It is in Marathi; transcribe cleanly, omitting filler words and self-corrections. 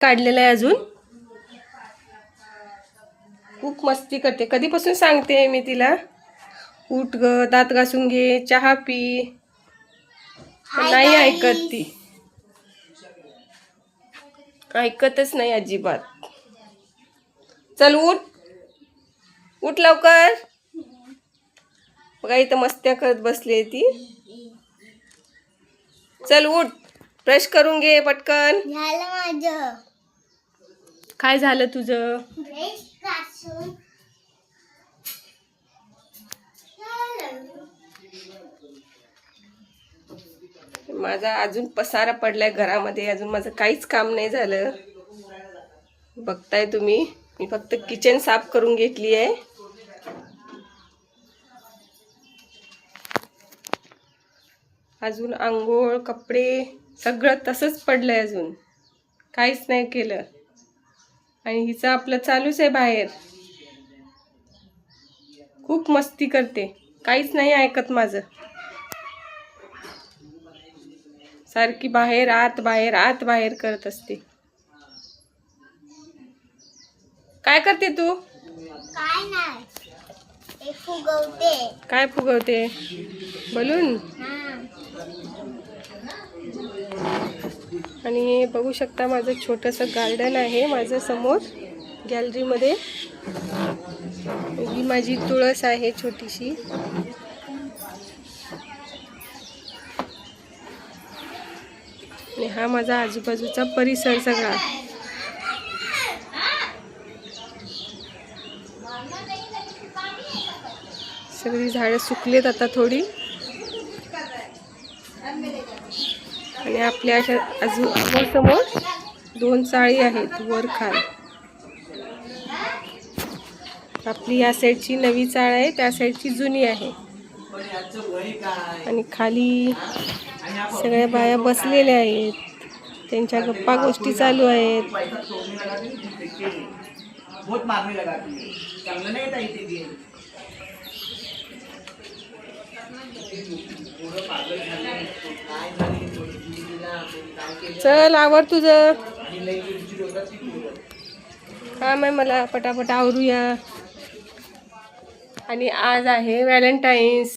काढलेलं आहे अजून. खूप मस्ती करते. कधीपासून सांगते मी तिला, उठ ग, दात घासून घे, चहा पी, पण नाही ऐकत ती. ऐकतच नाही अजिबात. चल उठ, उठ लवकर. बघा इथं मस्त्या करत बसली आहे ती. चल उठ, ब्रश करून घे पटकन. झालं माझं. काय झालं तुझं? ब्रश घासून माझा अजून पसारा पडलाय घरामध्ये. अजून माझं काहीच काम नाही झालं. बघताय तुम्ही, मी फक्त किचन साफ करून घेतली आहे. अजून आंघोळ, कपडे सगळं तसंच पडलंय. अजून काहीच नाही केलं. आणि हिचं आपलं चालूच आहे बाहेर. खूप मस्ती करते, काहीच नाही ऐकत माझं. सारखी बाहेर आत बाहेर आत बाहेर करत असते. काय करते तू? काय नाही, हे फुगवते. काय फुगवते? बलून. आणि बघू शकता माझं छोटंसं गार्डन आहे माझं समोर गॅलरीमध्ये. ही माझी तुळस आहे छोटीशी. आणि हा माझा आजूबाजूचा परिसर सगळा. सगळी झाडं सुकलेत आता थोडी. आणि आपल्या अशा समोर 2 चाळी आहेत वर खाल. आपली या साईडची नवी चाळ आहे, त्या साईडची जुनी आहे. आणि खाली सगळ्या बाया बसलेल्या आहेत, त्यांच्या गप्पा गोष्टी चालू आहेत. चल आवर तुझं काम आहे, मला पटापट आवरूया. आणि आज आहे व्हॅलेंटाईन्स.